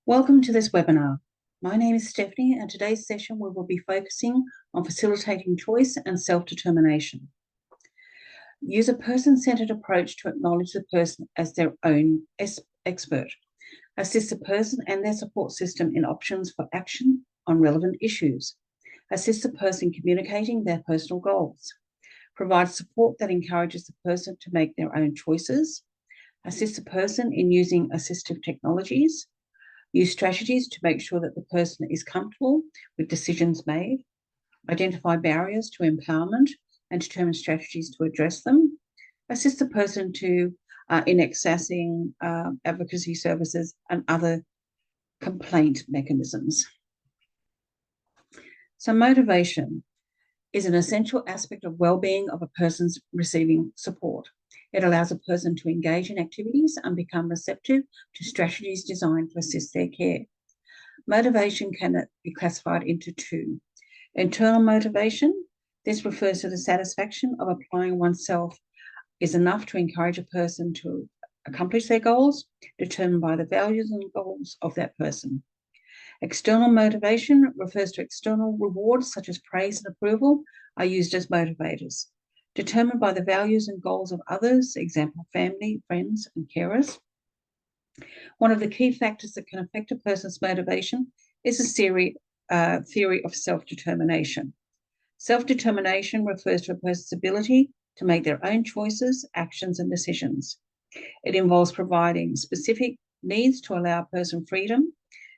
Welcome to this webinar. My name is Stephanie, and today's session we will be focusing on facilitating choice and self-determination. Use a person-centered approach to acknowledge the person as their own expert. Assist the person and their support system in options for action on relevant issues. Assist the person communicating their personal goals. Provide support that encourages the person to make their own choices. Assist the person in using assistive technologies. Use strategies to make sure that the person is comfortable with decisions made. Identify barriers to empowerment and determine strategies to address them. Assist the person in accessing advocacy services and other complaint mechanisms. So motivation is an essential aspect of well-being of a person's receiving support. It allows a person to engage in activities and become receptive to strategies designed to assist their care. Motivation can be classified into two. Internal motivation, this refers to the satisfaction of applying oneself is enough to encourage a person to accomplish their goals, determined by the values and goals of that person. External motivation refers to external rewards such as praise and approval are used as motivators, determined by the values and goals of others, example, family, friends, and carers. One of the key factors that can affect a person's motivation is the theory of self-determination. Self-determination refers to a person's ability to make their own choices, actions, and decisions. It involves providing specific needs to allow a person freedom.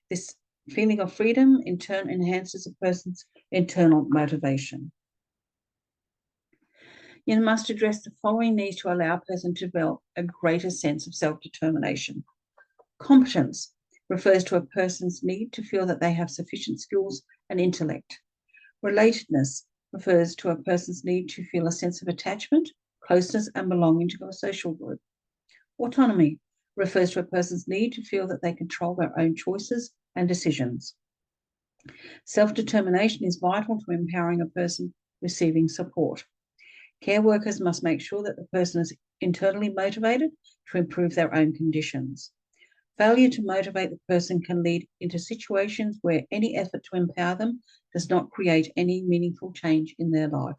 This feeling of freedom in turn enhances a person's internal motivation. You must address the following needs to allow a person to develop a greater sense of self-determination. Competence refers to a person's need to feel that they have sufficient skills and intellect. Relatedness refers to a person's need to feel a sense of attachment, closeness, and belonging to a social group. Autonomy refers to a person's need to feel that they control their own choices and decisions. Self-determination is vital to empowering a person receiving support. Care workers must make sure that the person is internally motivated to improve their own conditions. Failure to motivate the person can lead into situations where any effort to empower them does not create any meaningful change in their life.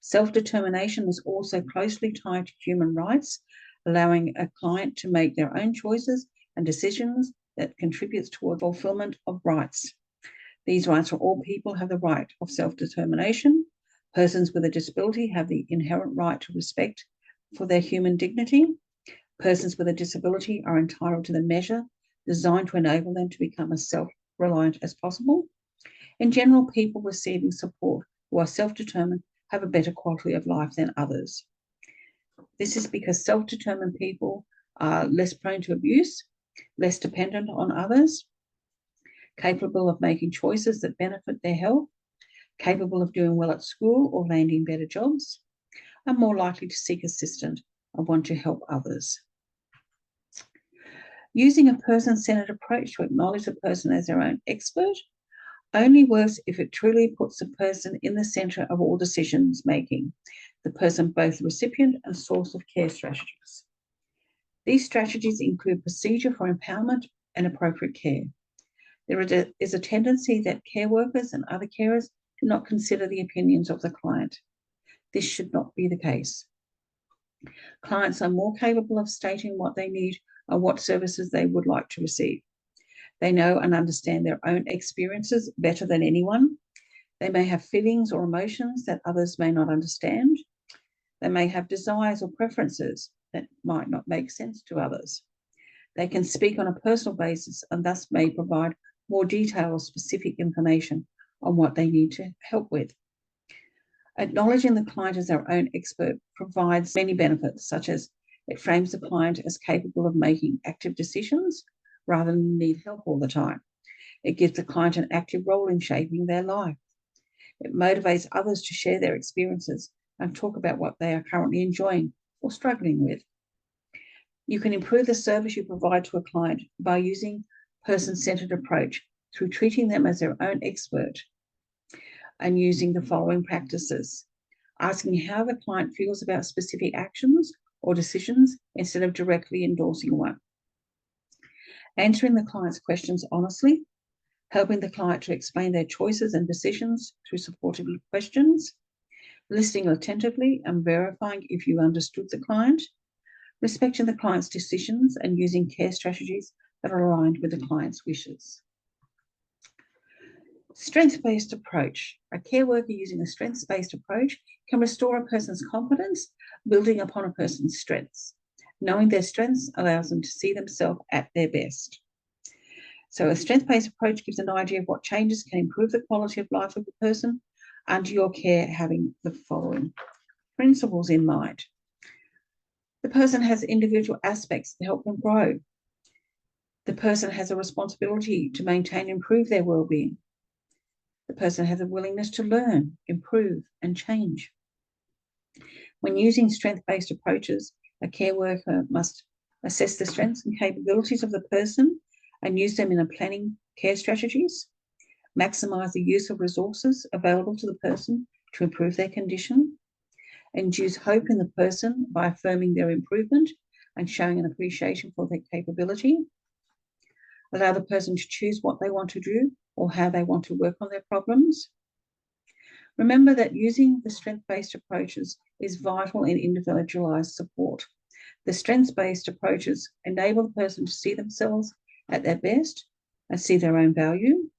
Self-determination is also closely tied to human rights, allowing a client to make their own choices and decisions that contributes toward fulfillment of rights. These rights for all people have the right of self-determination. Persons with a disability have the inherent right to respect for their human dignity. Persons with a disability are entitled to the measure designed to enable them to become as self-reliant as possible. In general, people receiving support who are self-determined have a better quality of life than others. This is because self-determined people are less prone to abuse, less dependent on others, capable of making choices that benefit their health, capable of doing well at school or landing better jobs, are more likely to seek assistance and want to help others. Using a person-centered approach to acknowledge the person as their own expert only works if it truly puts the person in the center of all decisions making, the person both recipient and source of care strategies. These strategies include procedure for empowerment and appropriate care. There is a tendency that care workers and other carers do not consider the opinions of the client. This should not be the case. Clients are more capable of stating what they need and what services they would like to receive. They know and understand their own experiences better than anyone. They may have feelings or emotions that others may not understand. They may have desires or preferences that might not make sense to others. They can speak on a personal basis and thus may provide more detailed or specific information on what they need to help with. Acknowledging the client as their own expert provides many benefits, such as it frames the client as capable of making active decisions rather than need help all the time. It gives the client an active role in shaping their life. It motivates others to share their experiences and talk about what they are currently enjoying or struggling with. You can improve the service you provide to a client by using a person-centered approach through treating them as their own expert and using the following practices: asking how the client feels about specific actions or decisions instead of directly endorsing one. answering the client's questions honestly, helping the client to explain their choices and decisions through supportive questions, listening attentively and verifying if you understood the client, respecting the client's decisions and using care strategies that are aligned with the client's wishes. Strengths-based approach. A care worker using a strengths-based approach can restore a person's confidence, building upon a person's strengths. Knowing their strengths allows them to see themselves at their best. So a strength-based approach gives an idea of what changes can improve the quality of life of the person under your care, having the following principles in mind. The person has individual aspects to help them grow. The person has a responsibility to maintain and improve their well-being. The person has a willingness to learn, improve, and change. When using strength-based approaches, a care worker must assess the strengths and capabilities of the person and use them in a planning care strategies, maximize the use of resources available to the person to improve their condition, induce hope in the person by affirming their improvement and showing an appreciation for their capability, allow the person to choose what they want to do or how they want to work on their problems. Remember that using the strength-based approaches is vital in individualized support. The strengths-based approaches enable the person to see themselves at their best and see their own value.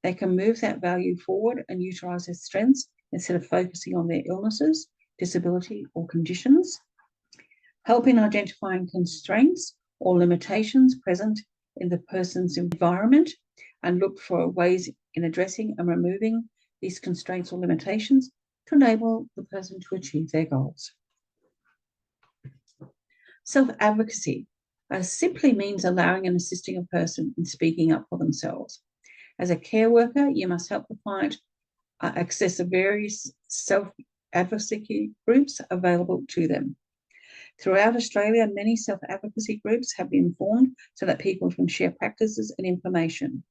They can move that value forward and utilize their strengths instead of focusing on their illnesses, disability, or conditions. Help in identifying constraints or limitations present in the person's environment and look for ways in addressing and removing these constraints or limitations to enable the person to achieve their goals. Self-advocacy simply means allowing and assisting a person in speaking up for themselves. As a care worker, you must help the client access the various self-advocacy groups available to them. Throughout Australia, many self-advocacy groups have been formed so that people can share practices and information.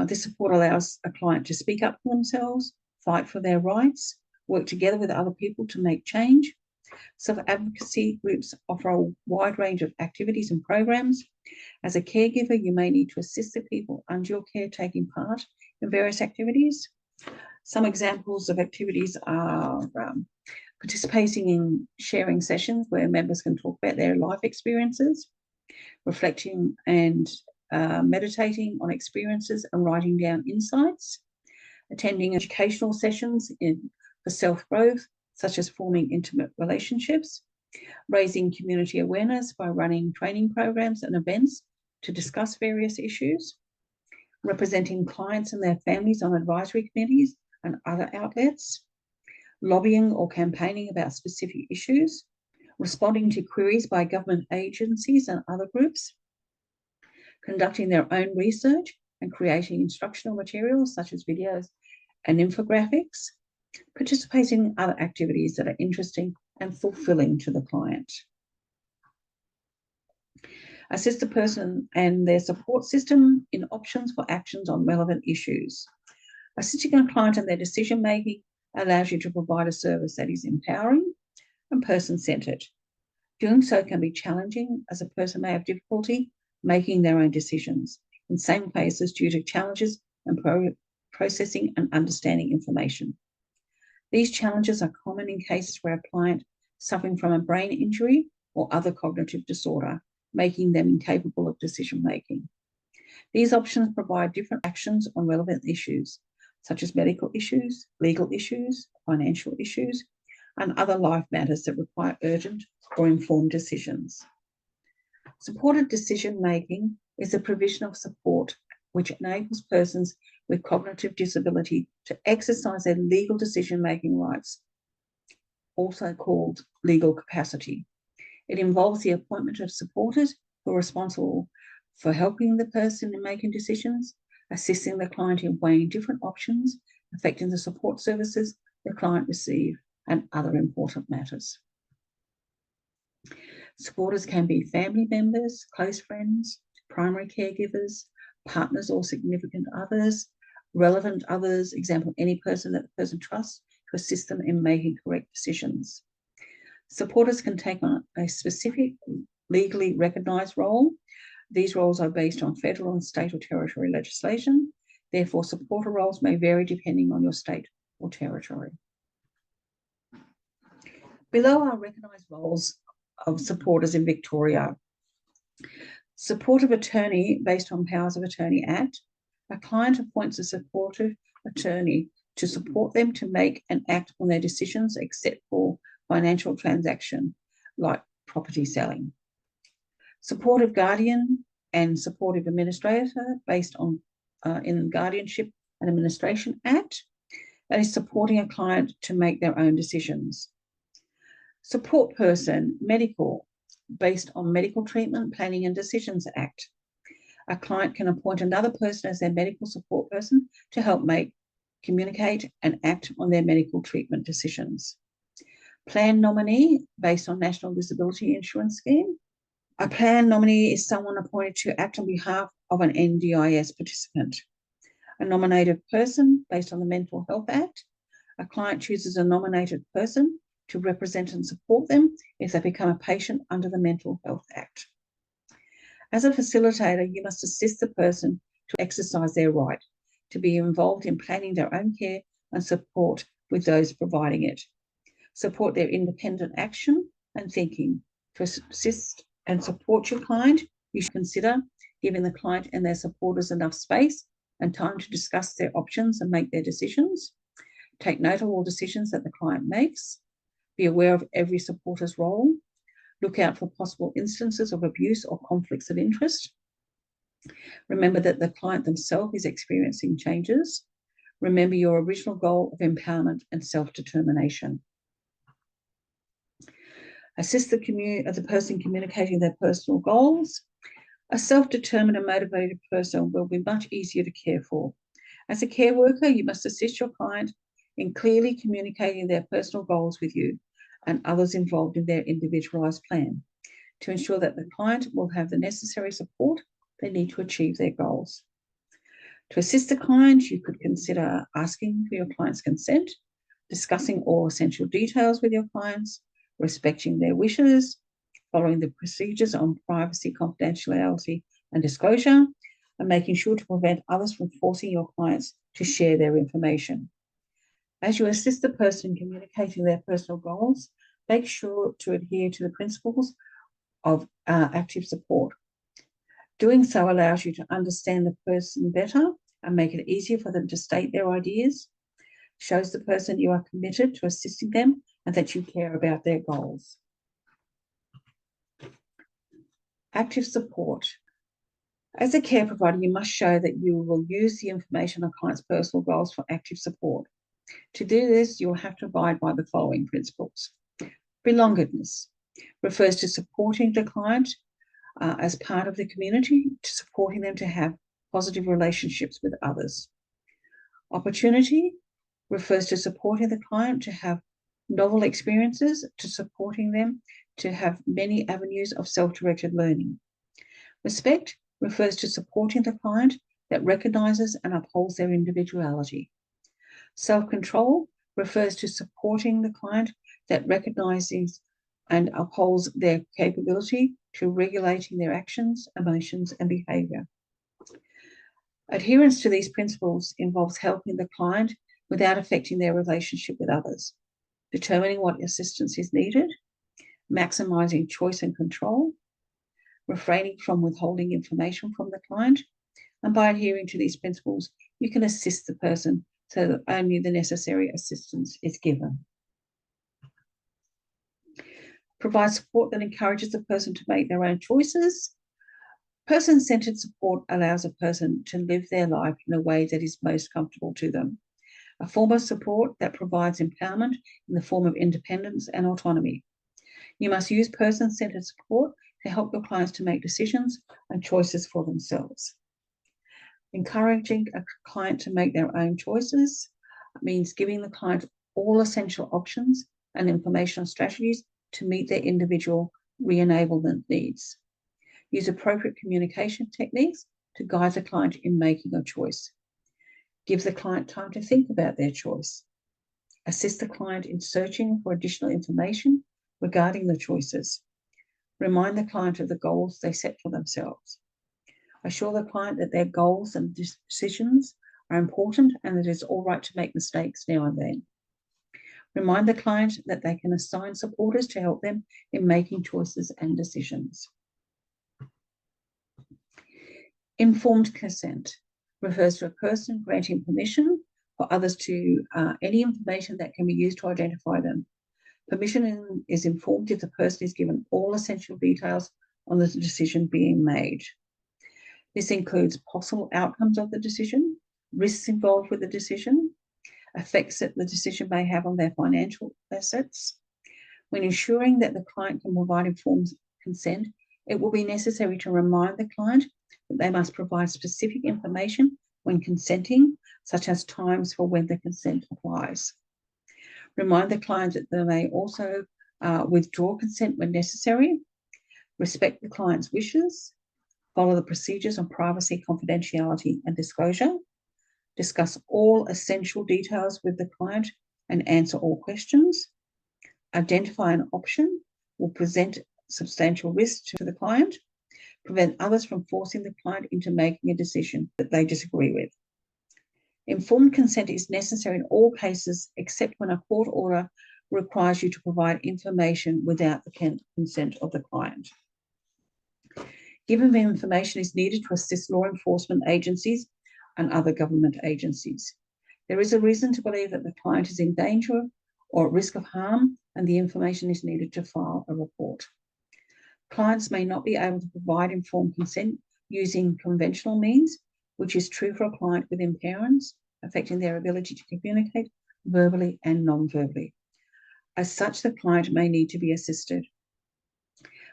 This support allows a client to speak up for themselves, fight for their rights, work together with other people to make change. Self-advocacy groups offer a wide range of activities and programs. As a caregiver, you may need to assist the people under your care taking part in various activities. Some examples of activities are participating in sharing sessions where members can talk about their life experiences, reflecting and meditating on experiences and writing down insights, attending educational sessions for self-growth, such as forming intimate relationships, raising community awareness by running training programs and events to discuss various issues, representing clients and their families on advisory committees and other outlets, lobbying or campaigning about specific issues, responding to queries by government agencies and other groups, conducting their own research and creating instructional materials such as videos and infographics, participating in other activities that are interesting and fulfilling to the client. Assist the person and their support system in options for actions on relevant issues. Assisting a client in their decision-making allows you to provide a service that is empowering and person-centered. Doing so can be challenging as a person may have difficulty making their own decisions, in some cases due to challenges in processing and understanding information. These challenges are common in cases where a client suffering from a brain injury or other cognitive disorder, making them incapable of decision-making. These options provide different actions on relevant issues, such as medical issues, legal issues, financial issues, and other life matters that require urgent or informed decisions. Supported decision-making is the provision of support which enables persons with cognitive disability to exercise their legal decision-making rights, also called legal capacity. It involves the appointment of supporters who are responsible for helping the person in making decisions, assisting the client in weighing different options, affecting the support services the client receives, and other important matters. Supporters can be family members, close friends, primary caregivers, partners or significant others, relevant others, example, any person that the person trusts to assist them in making correct decisions. Supporters can take on a specific legally recognised role, These roles are based on federal and state or territory legislation. Therefore, supporter roles may vary depending on your state or territory. Below are recognised roles of supporters in Victoria. Supportive attorney based on Powers of Attorney Act. A client appoints a supportive attorney to support them to make and act on their decisions except for financial transaction like property selling. Supportive guardian and supportive administrator based on in Guardianship and Administration Act, that is supporting a client to make their own decisions. Support person, medical, based on Medical Treatment Planning and Decisions Act. A client can appoint another person as their medical support person to help make, communicate, and act on their medical treatment decisions. Plan nominee, based on National Disability Insurance Scheme. A plan nominee is someone appointed to act on behalf of an NDIS participant. A nominated person, based on the Mental Health Act. A client chooses a nominated person to represent and support them if they become a patient under the Mental Health Act. As a facilitator, you must assist the person to exercise their right to be involved in planning their own care and support with those providing it. Support their independent action and thinking. To assist and support your client, you should consider giving the client and their supporters enough space and time to discuss their options and make their decisions. Take note of all decisions that the client makes. Be aware of every supporter's role. Look out for possible instances of abuse or conflicts of interest. Remember that the client themselves is experiencing changes. Remember your original goal of empowerment and self-determination. Assist the person communicating their personal goals. A self-determined and motivated person will be much easier to care for. As a care worker, you must assist your client in clearly communicating their personal goals with you and others involved in their individualised plan to ensure that the client will have the necessary support they need to achieve their goals. To assist the client, you could consider asking for your client's consent, discussing all essential details with your clients, respecting their wishes, following the procedures on privacy, confidentiality, and disclosure, and making sure to prevent others from forcing your clients to share their information. As you assist the person communicating their personal goals, make sure to adhere to the principles of active support. Doing so allows you to understand the person better and make it easier for them to state their ideas, shows the person you are committed to assisting them and that you care about their goals. Active support. As a care provider, you must show that you will use the information on clients' personal goals for active support. To do this, you'll have to abide by the following principles. Belongingness refers to supporting the client as part of the community, to supporting them to have positive relationships with others. Opportunity refers to supporting the client to have novel experiences, to supporting them to have many avenues of self-directed learning. Respect refers to supporting the client that recognises and upholds their individuality. Self-control refers to supporting the client that recognises and upholds their capability to regulating their actions, emotions, and behaviour. Adherence to these principles involves helping the client without affecting their relationship with others, determining what assistance is needed, maximising choice and control, refraining from withholding information from the client, and by adhering to these principles, you can assist the person so that only the necessary assistance is given. Provide support that encourages the person to make their own choices. Person-centered support allows a person to live their life in a way that is most comfortable to them. A form of support that provides empowerment in the form of independence and autonomy. You must use person-centered support to help your clients to make decisions and choices for themselves. Encouraging a client to make their own choices means giving the client all essential options and information strategies to meet their individual re-enablement needs. Use appropriate communication techniques to guide the client in making a choice. Give the client time to think about their choice. Assist the client in searching for additional information regarding the choices. Remind the client of the goals they set for themselves. Assure the client that their goals and decisions are important and that it is all right to make mistakes now and then. Remind the client that they can assign supporters to help them in making choices and decisions. Informed consent refers to a person granting permission for others to any information that can be used to identify them. Permission is informed if the person is given all essential details on the decision being made. This includes possible outcomes of the decision, risks involved with the decision, effects that the decision may have on their financial assets. When ensuring that the client can provide informed consent, it will be necessary to remind the client that they must provide specific information when consenting, such as times for when the consent applies. Remind the client that they may also withdraw consent when necessary, respect the client's wishes, follow the procedures on privacy, confidentiality, and disclosure, discuss all essential details with the client and answer all questions, identify an option, will present substantial risk to the client, prevent others from forcing the client into making a decision that they disagree with. Informed consent is necessary in all cases except when a court order requires you to provide information without the consent of the client. Given the information is needed to assist law enforcement agencies and other government agencies, there is a reason to believe that the client is in danger or at risk of harm, and the information is needed to file a report. Clients may not be able to provide informed consent using conventional means, which is true for a client with impairments affecting their ability to communicate verbally and non-verbally. As such, the client may need to be assisted.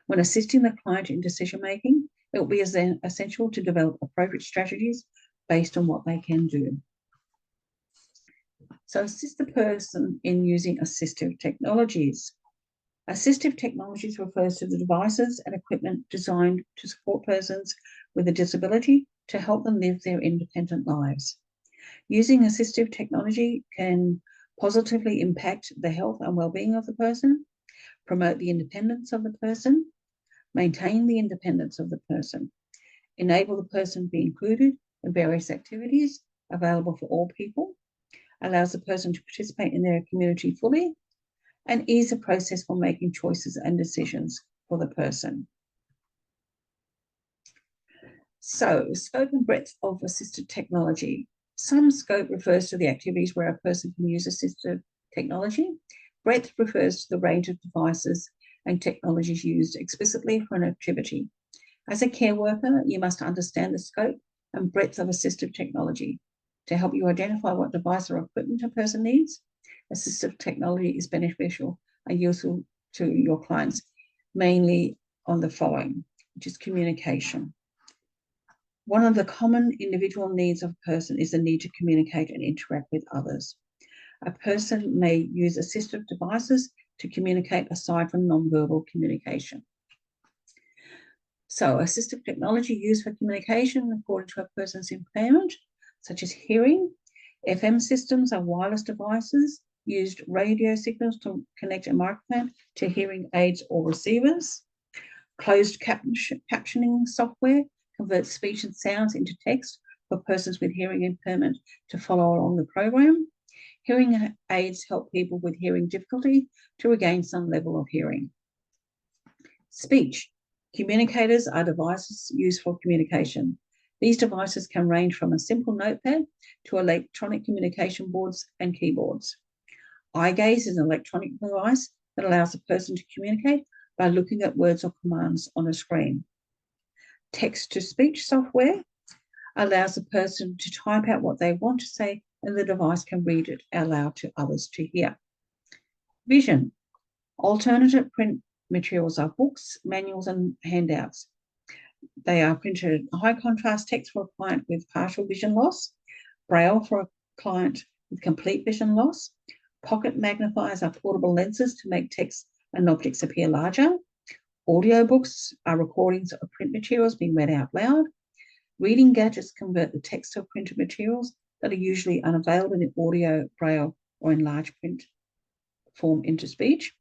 When assisting the client in decision-making, it will be essential to develop appropriate strategies based on what they can do. So assist the person in using assistive technologies. Assistive technologies refers to the devices and equipment designed to support persons with a disability to help them live their independent lives. Using assistive technology can positively impact the health and well-being of the person, promote the independence of the person, maintain the independence of the person, enable the person to be included in various activities available for all people, allows the person to participate in their community fully, and ease the process for making choices and decisions for the person. So, scope and breadth of assistive technology. Some scope refers to the activities where a person can use assistive technology. Breadth refers to the range of devices and technologies used explicitly for an activity. As a care worker, you must understand the scope and breadth of assistive technology. To help you identify what device or equipment a person needs, assistive technology is beneficial and useful to your clients, mainly on the following, which is communication. One of the common individual needs of a person is the need to communicate and interact with others. A person may use assistive devices to communicate aside from nonverbal communication. So, assistive technology used for communication according to a person's impairment, such as hearing. FM systems are wireless devices, used radio signals to connect a microphone to hearing aids or receivers. Closed captioning software converts speech and sounds into text for persons with hearing impairment to follow along the program. Hearing aids help people with hearing difficulty to regain some level of hearing. Speech. Communicators are devices used for communication. These devices can range from a simple notepad to electronic communication boards and keyboards. Eye gaze is an electronic device that allows a person to communicate by looking at words or commands on a screen. Text-to-speech software allows a person to type out what they want to say, and the device can read it aloud to others to hear. Vision. Alternative print materials are books, manuals, and handouts. They are printed high contrast text for a client with partial vision loss, braille for a client with complete vision loss. Pocket magnifiers are portable lenses to make text and objects appear larger. Audiobooks are recordings of print materials being read out loud. Reading gadgets convert the text of printed materials that are usually unavailable in audio, braille, or in large print form into speech.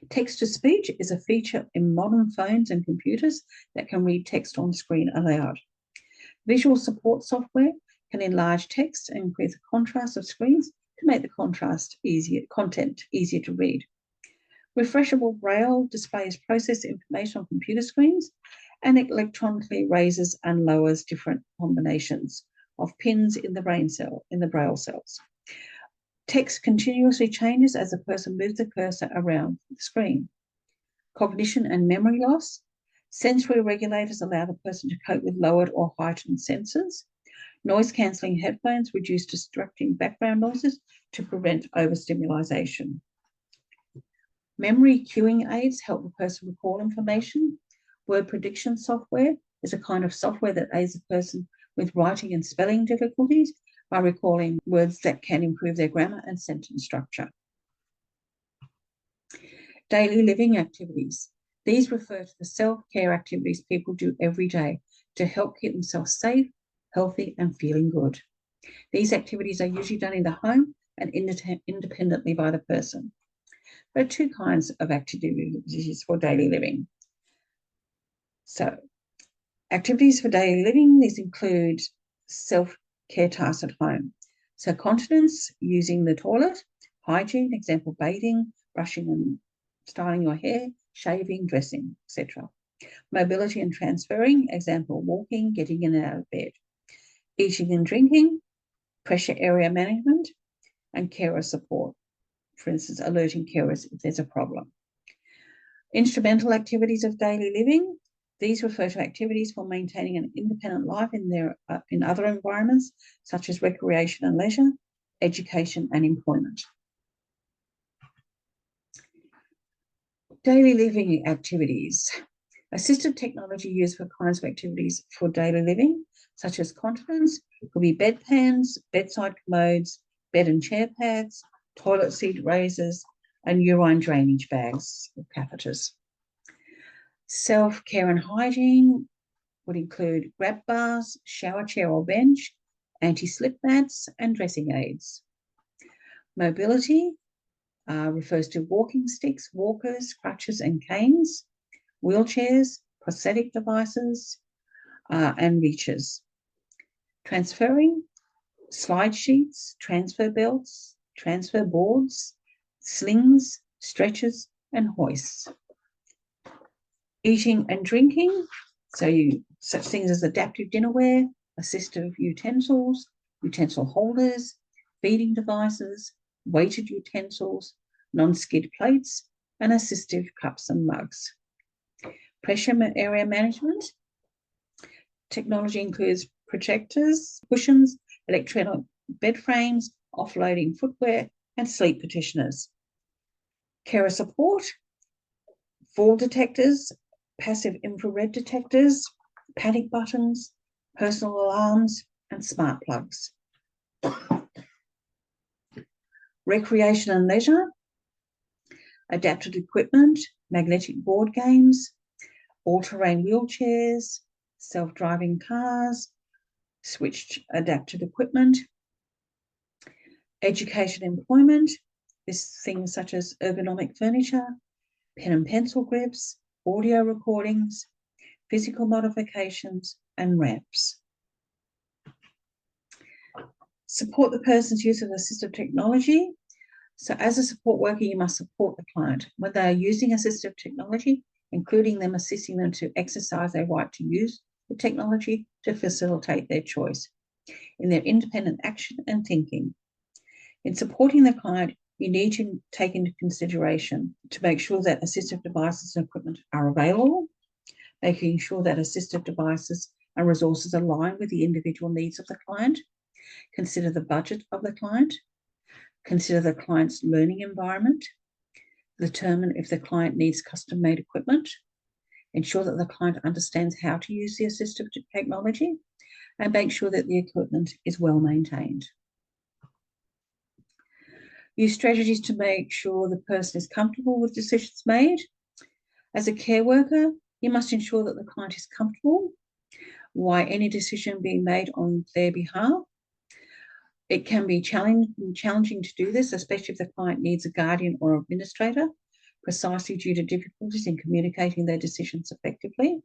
Text-to-speech is a feature in modern phones and computers that can read text on screen aloud. Visual support software can enlarge text and increase the contrast of screens to make the content easier to read. Refreshable Braille displays processed information on computer screens and electronically raises and lowers different combinations of pins in the Braille cells. Text continuously changes as the person moves the cursor around the screen. Cognition and memory loss. Sensory regulators allow the person to cope with lowered or heightened senses. Noise-cancelling headphones reduce distracting background noises to prevent overstimulation. Memory cueing aids help the person recall information. Word prediction software is a kind of software that aids the person with writing and spelling difficulties by recalling words that can improve their grammar and sentence structure. Daily living activities. These refer to the self-care activities people do every day to help keep themselves safe, healthy, and feeling good. These activities are usually done in the home and independently by the person. There are two kinds of activities for daily living. So, activities for daily living, these include self-care tasks at home. So, continence, using the toilet, hygiene, example, bathing, brushing and styling your hair, shaving, dressing, etc. Mobility and transferring, example, walking, getting in and out of bed. Eating and drinking, pressure area management, and carer support. For instance, alerting carers if there's a problem. Instrumental activities of daily living. These refer to activities for maintaining an independent life in other environments, such as recreation and leisure, education and employment. Daily living activities. Assistive technology used for kinds of activities for daily living, such as continence, could be bedpans, bedside commodes, bed and chair pads, toilet seat raisers, and urine drainage bags or catheters. Self-care and hygiene would include grab bars, shower chair or bench, anti-slip mats, and dressing aids. Mobility refers to walking sticks, walkers, crutches and canes, wheelchairs, prosthetic devices, and reaches. Transferring, slide sheets, transfer belts, transfer boards, slings, stretchers, and hoists. Eating and drinking, such things as adaptive dinnerware, assistive utensils, utensil holders, feeding devices, weighted utensils, non-skid plates, and assistive cups and mugs. Pressure area management. Technology includes projectors, cushions, electronic bed frames, offloading footwear, and sleep petitioners. Carer support, fall detectors, passive infrared detectors, panic buttons, personal alarms, and smart plugs. Recreation and leisure, adapted equipment, magnetic board games, all-terrain wheelchairs, self-driving cars, switched adapted equipment. Education and employment is things such as ergonomic furniture, pen and pencil grips, audio recordings, physical modifications, and ramps. Support the person's use of assistive technology. So as a support worker, you must support the client when they are using assistive technology, including them assisting them to exercise their right to use the technology to facilitate their choice in their independent action and thinking. In supporting the client, you need to take into consideration to make sure that assistive devices and equipment are available, making sure that assistive devices and resources align with the individual needs of the client, consider the budget of the client, consider the client's learning environment, determine if the client needs custom-made equipment, ensure that the client understands how to use the assistive technology, and make sure that the equipment is well maintained. Use strategies to make sure the person is comfortable with decisions made. As a care worker, you must ensure that the client is comfortable why any decision being made on their behalf. It can be challenging to do this, especially if the client needs a guardian or administrator precisely due to difficulties in communicating their decisions effectively.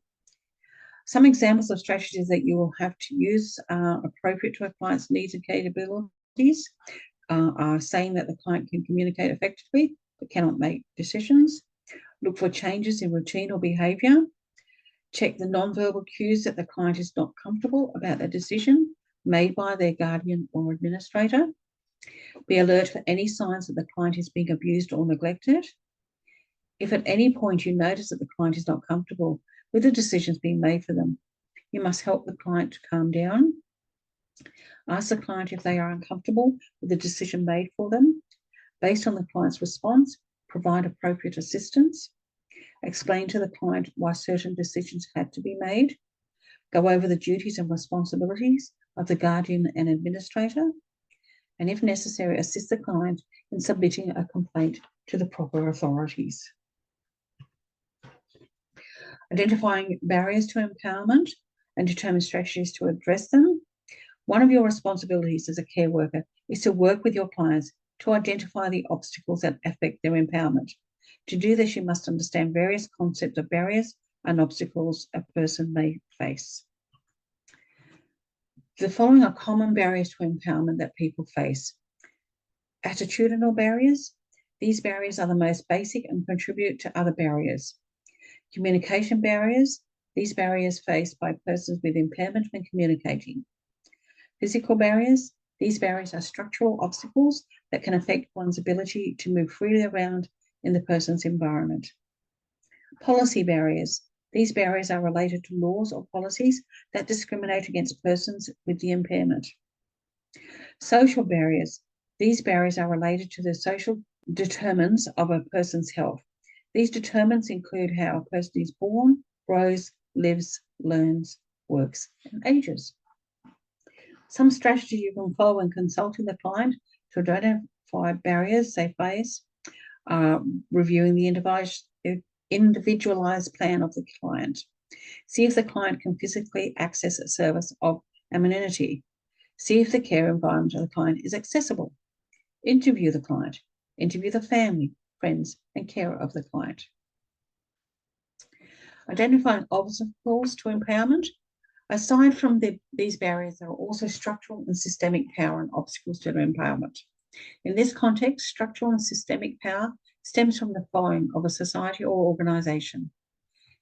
Some examples of strategies that you will have to use are appropriate to a client's needs and capabilities, are saying that the client can communicate effectively but cannot make decisions. Look for changes in routine or behaviour. Check the nonverbal cues that the client is not comfortable about the decision made by their guardian or administrator. Be alert for any signs that the client is being abused or neglected. If at any point you notice that the client is not comfortable with the decisions being made for them, you must help the client to calm down. Ask the client if they are uncomfortable with the decision made for them. Based on the client's response, provide appropriate assistance. Explain to the client why certain decisions had to be made. Go over the duties and responsibilities of the guardian and administrator. And if necessary, assist the client in submitting a complaint to the proper authorities. Identifying barriers to empowerment and determine strategies to address them. One of your responsibilities as a care worker is to work with your clients to identify the obstacles that affect their empowerment. To do this, you must understand various concepts of barriers and obstacles a person may face. The following are common barriers to empowerment that people face. Attitudinal barriers. These barriers are the most basic and contribute to other barriers. Communication barriers. These barriers faced by persons with impairment when communicating. Physical barriers. These barriers are structural obstacles that can affect one's ability to move freely around in the person's environment. Policy barriers. These barriers are related to laws or policies that discriminate against persons with the impairment. Social barriers. These barriers are related to the social determinants of a person's health. These determinants include how a person is born, grows, lives, learns, works, and ages. Some strategies you can follow when consulting the client to identify barriers they face are reviewing the individualized plan of the client. See if the client can physically access a service of amenity. See if the care environment of the client is accessible. Interview the client. Interview the family, friends, and carer of the client. Identifying obstacles to empowerment. Aside from these barriers, there are also structural and systemic power and obstacles to empowerment. In this context, structural and systemic power stems from the following of a society or organisation: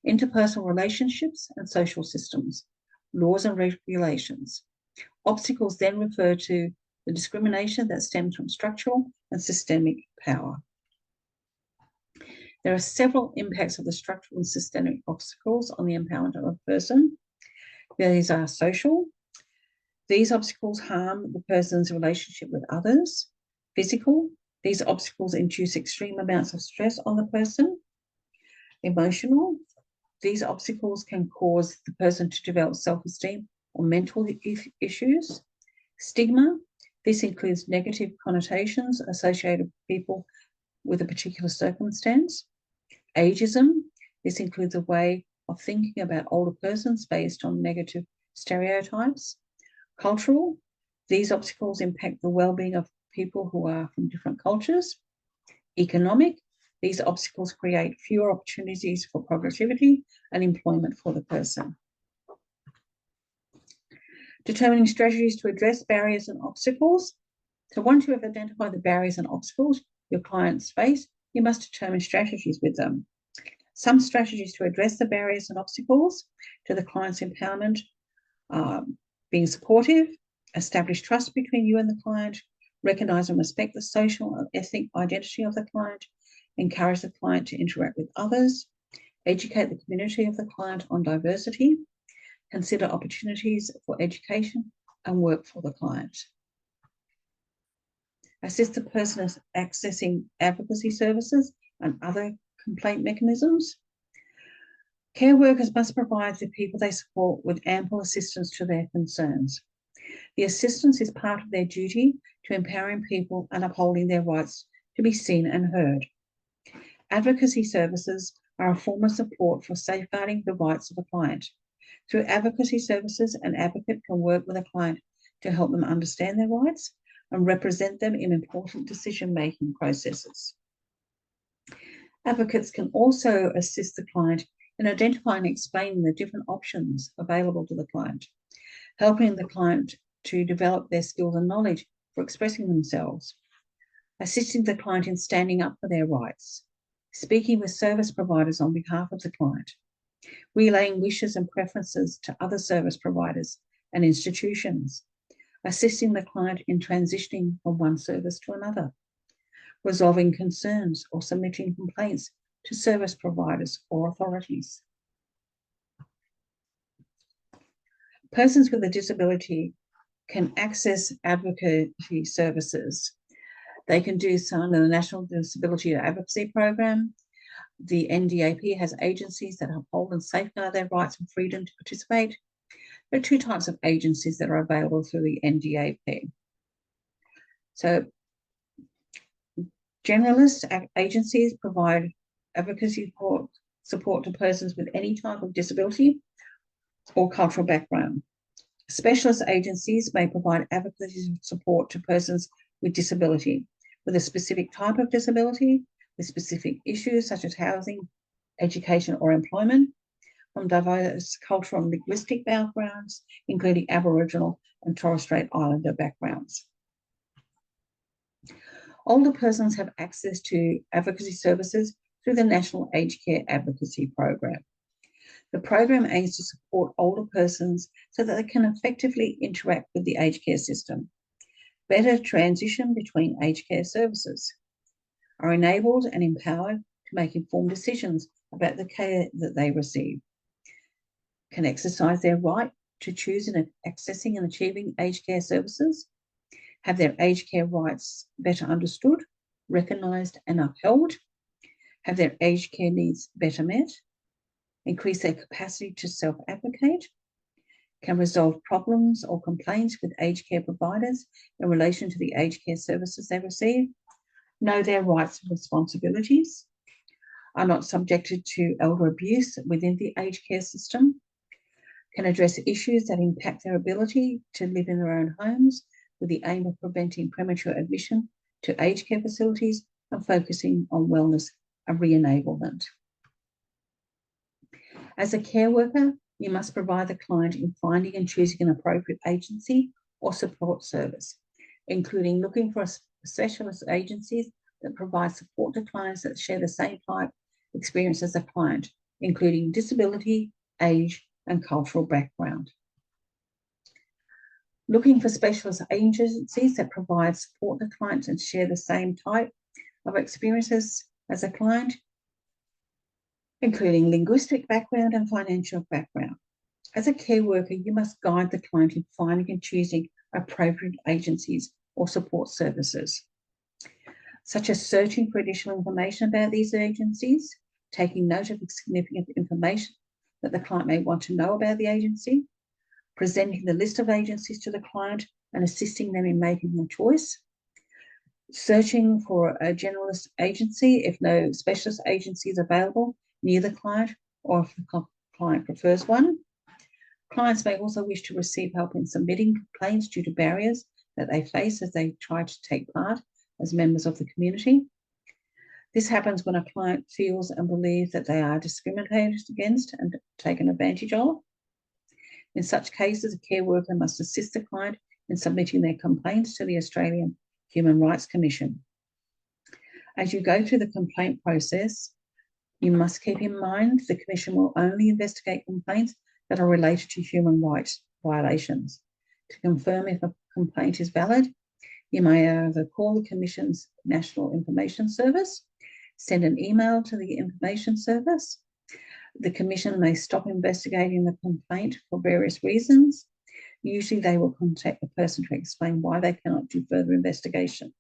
interpersonal relationships and social systems, laws and regulations. Obstacles then refer to the discrimination that stems from structural and systemic power. There are several impacts of the structural and systemic obstacles on the empowerment of a person. These are social. These obstacles harm the person's relationship with others. Physical. These obstacles induce extreme amounts of stress on the person. Emotional. These obstacles can cause the person to develop self-esteem or mental issues. Stigma. This includes negative connotations associated with people with a particular circumstance. Ageism. This includes a way of thinking about older persons based on negative stereotypes. Cultural. These obstacles impact the well-being of people who are from different cultures. Economic. These obstacles create fewer opportunities for productivity and employment for the person. Determining strategies to address barriers and obstacles. So once you have identified the barriers and obstacles your clients face, you must determine strategies with them. Some strategies to address the barriers and obstacles to the client's empowerment are being supportive, establish trust between you and the client, recognise and respect the social and ethnic identity of the client, encourage the client to interact with others, educate the community of the client on diversity, consider opportunities for education and work for the client. Assist the person accessing advocacy services and other complaint mechanisms. Care workers must provide the people they support with ample assistance to their concerns. The assistance is part of their duty to empowering people and upholding their rights to be seen and heard. Advocacy services are a form of support for safeguarding the rights of a client. Through advocacy services, an advocate can work with a client to help them understand their rights and represent them in important decision-making processes. Advocates can also assist the client in identifying and explaining the different options available to the client, helping the client to develop their skills and knowledge for expressing themselves, assisting the client in standing up for their rights, speaking with service providers on behalf of the client, relaying wishes and preferences to other service providers and institutions, assisting the client in transitioning from one service to another, resolving concerns or submitting complaints to service providers or authorities. Persons with a disability can access advocacy services. They can do so under the National Disability Advocacy Program. The NDAP has agencies that uphold and safeguard their rights and freedom to participate. There are two types of agencies that are available through the NDAP. So, generalist agencies provide advocacy support to persons with any type of disability or cultural background. Specialist agencies may provide advocacy support to persons with disability, with a specific type of disability, with specific issues such as housing, education, or employment, from diverse cultural and linguistic backgrounds, including Aboriginal and Torres Strait Islander backgrounds. Older persons have access to advocacy services through the National Aged Care Advocacy Program. The program aims to support older persons so that they can effectively interact with the aged care system, better transition between aged care services, are enabled and empowered to make informed decisions about the care that they receive, can exercise their right to choose in accessing and achieving aged care services, have their aged care rights better understood, recognised and upheld, have their aged care needs better met, increase their capacity to self-advocate, can resolve problems or complaints with aged care providers in relation to the aged care services they receive, know their rights and responsibilities, are not subjected to elder abuse within the aged care system, can address issues that impact their ability to live in their own homes with the aim of preventing premature admission to aged care facilities and focusing on wellness and re-enablement. As a care worker, you must provide the client in finding and choosing an appropriate agency or support service, including looking for specialist agencies that provide support to clients that share the same type experience as a client, including disability, age, and cultural background. Looking for specialist agencies that provide support to clients and share the same type of experiences as a client, including linguistic background and financial background. As a care worker, you must guide the client in finding and choosing appropriate agencies or support services, such as searching for additional information about these agencies, taking note of significant information that the client may want to know about the agency, presenting the list of agencies to the client and assisting them in making a choice, searching for a generalist agency if no specialist agency is available near the client or if the client prefers one. Clients may also wish to receive help in submitting complaints due to barriers that they face as they try to take part as members of the community. This happens when a client feels and believes that they are discriminated against and taken advantage of. In such cases, a care worker must assist the client in submitting their complaints to the Australian Human Rights Commission. As you go through the complaint process, you must keep in mind the Commission will only investigate complaints that are related to human rights violations. To confirm if a complaint is valid, you may either call the Commission's National Information Service, send an email to the Information Service. The Commission may stop investigating the complaint for various reasons. Usually they will contact the person to explain why they cannot do further investigation.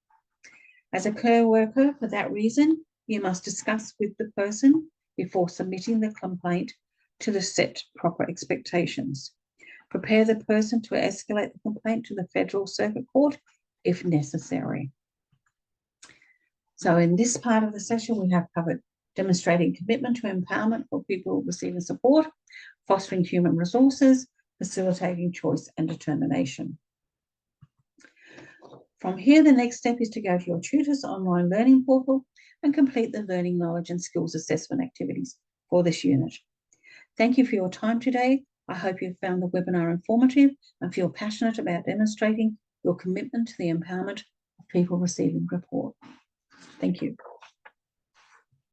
As a care worker, for that reason, you must discuss with the person before submitting the complaint to set proper expectations. Prepare the person to escalate the complaint to the Federal Circuit Court if necessary. So in this part of the session, we have covered demonstrating commitment to empowerment for people receiving support, fostering human resources, facilitating choice and determination. From here, the next step is to go to your tutor's online learning portal and complete the learning, knowledge and skills assessment activities for this unit. Thank you for your time today. I hope you found the webinar informative and feel passionate about demonstrating your commitment to the empowerment of people receiving support. Thank you.